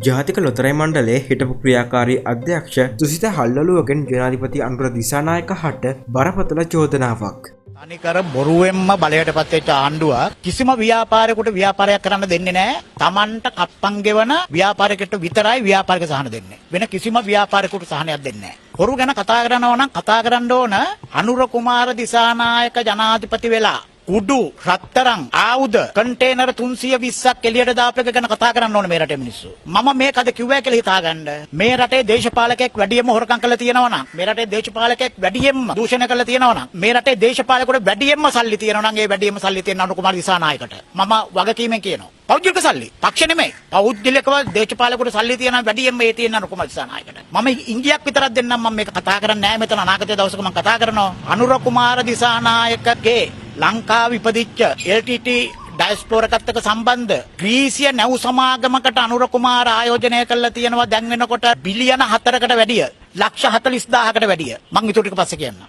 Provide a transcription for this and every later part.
ජාතික ලොතරැයි මණ්ඩලයේ හිටපු ක්‍රියාකාරී අධ්‍යක්ෂ තුසිත හල්ලලුවගෙන් ජනාධිපති අනුර දිසානායක හට බරපතල චෝදනාවක්. අනිකර බොරුවෙන්ම බලයට පත් වෙච්ච ආණ්ඩුවක් කිසිම ව්‍යාපාරයකට ව්‍යාපාරයක් කරන්න දෙන්නේ නැහැ. Tamanට කප්පම් ගෙවන ව්‍යාපාරයකට විතරයි ව්‍යාපාරික සහන දෙන්නේ. වෙන කිසිම ව්‍යාපාරයකට සහනයක් දෙන්නේ නැහැ. හොරු ගැන කතා කරනවා නම් කතා කරන්න ඕන අනුර කුමාර දිසානායක ජනාධිපති වෙලා කුඩු රත්තරන් ආයුධ කන්ටේනර් 320ක් එළියට දාපු එක ගැන කතා කරන්න ඕනේ මේ රටේ මිනිස්සු. මම මේකද කිව්වා කියලා හිතාගන්න. මේ රටේ දේශපාලකෙක් වැඩියෙන්ම හොරකම් කරලා තියෙනවා නම්, මේ රටේ දේශපාලකෙක් වැඩියෙන්ම දූෂණය කරලා තියෙනවා නම්, මේ රටේ දේශපාලකෙකුට වැඩියෙන්ම සල්ලි තියෙනවා නම් ඒ වැඩියෙන්ම සල්ලි තියෙන අනුර කුමාර දිසානායකට මම වගකීමෙන් කියනවා. පෞද්ගලික සල්ලි පක්ෂ නෙමෙයි. පෞද්ගලිකව දේශපාලකෙකුට සල්ලි තියෙනවා වැඩියෙන්ම ඒ තියෙන අනුර කුමාර දිසානායකට. මම ඉංග්‍රීසියක් විතරක් දෙන්නම්. මම මේක කතා කරන්නේ නැහැ මෙතන. අනාගතයේ දවසක මම කතා කරනවා. අනුර කුමාර දිසානායකගේ ලංකාව ඉපදිච්ච LTT ඩයස්පෝරාකත් එක්ක සම්බන්ධ ග්‍රීසිය නැව් සමාගමකට අනුර කුමාර ආයෝජනය කරලා තියෙනවා දැන් වෙනකොට බිලියන 4කට වැඩිය ලක්ෂ 40000කට වැඩිය. මම ඊට ටික පස්සේ කියන්නම්.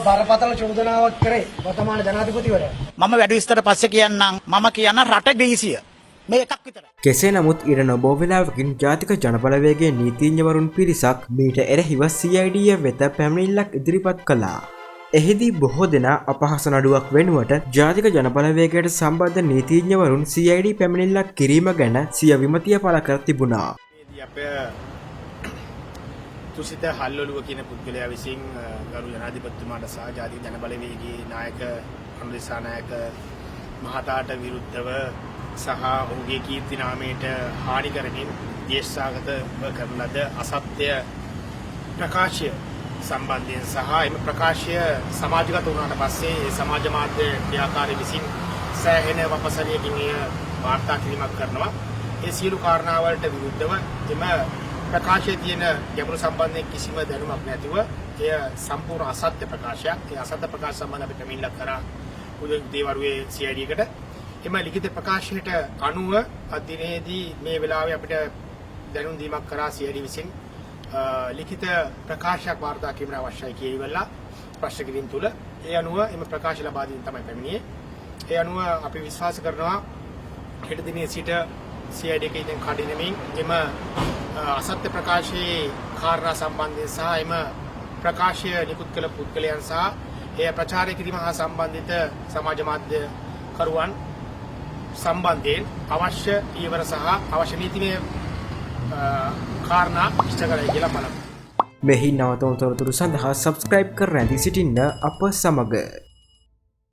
බරපතල චෝදනාවක් කරේ වර්තමාන ජනාධිපතිවරයා. මම වැඩි විස්තර පස්සේ කියන්නම්. මම කියන රට ග්‍රීසිය. මේ එකක් විතරයි. කෙසේ නමුත් ඊට නොබෝ වෙලාවකින් ජාතික ජනබලවේගයේ නීතිඥවරුන් පිරිසක් මීට එරෙහිව CID වෙත පැමිණිල්ලක් ඉදිරිපත් කළා. එහිදී බොහෝ දෙනා අපහාස නඩුවක් වෙනුවට ජාතික ජනබලවේගයට සම්බන්ධ නීතිඥවරුන් CID පැමිණිල්ලක් කිරීම ගැන සිය විමතිය පළ කර තිබුණා. අපේ තුසිත හල්ලොලුව කියන පුද්ගලයා විසින් ගරු ජනාධිපතිතුමාට සහ ජාතික ජනබලවේගයේ නායක අනුර දිසානායක මහතාට විරුද්ධව සහ ඔහුගේ කීර්ති නාමයට හානි කරමින් දේශාගතව කරන ලද අසත්‍ය ප්‍රකාශය සම්බන්ධයෙන් සහ එම ප්‍රකාශය සමාජගත වුණාට පස්සේ ඒ සමාජ මාධ්‍ය ක්‍රියාකාරී විසින් සෑහෙන වපසරියකින් එය වාර්තා කිරීමක් කරනවා. ඒ සියලු කාරණාවලට විරුද්ධව එම ප්‍රකාශයේ තියෙන ගැඹුරු සම්බන්ධයෙන් කිසිම දැනුමක් නැතිව එය සම්පූර්ණ අසත්‍ය ප්‍රකාශයක්. ඒ අසත්‍ය ප්‍රකාශ සම්බන්ධ අපිට මෙල්ලක් කරා උදේවරුේ CID එකට. එම ලිඛිත ප්‍රකාශයට අනුව අද දිනේදී මේ වෙලාවේ අපිට දැනුම් දීමක් කරා CID විසින් ලිඛිත ප්‍රකාශයක් වාර්තා කිරීමට අවශ්‍යයි කියවිලා ප්‍රශ්න කිරීම තුළ ඒ අනුව එම ප්‍රකාශ ලබා දීම තමයි පැමිණියේ. ඒ අනුව අපි විශ්වාස කරනවා හෙට දිනේ සිට CID එකේ ඉතින් කඩිනමින් එම අසත්‍ය ප්‍රකාශයේ කාරණා සම්බන්ධයෙන් සහ එම ප්‍රකාශය නිකුත් කළ පුද්ගලයන් සහ එය ප්‍රචාරය කිරීම හා සම්බන්ධිත සමාජ මාධ්‍ය කරුවන් සම්බන්ධයෙන් අවශ්‍ය ඊවර සහ අවශ්‍ය නීතිමය කාරණා ඉෂ්ට කරයි කියලා බලමු. මෙහි නවතම තොරතුරු සඳහා සබ්ස්ක්‍රයිබ් කර රැඳී සිටින්න අප සමග.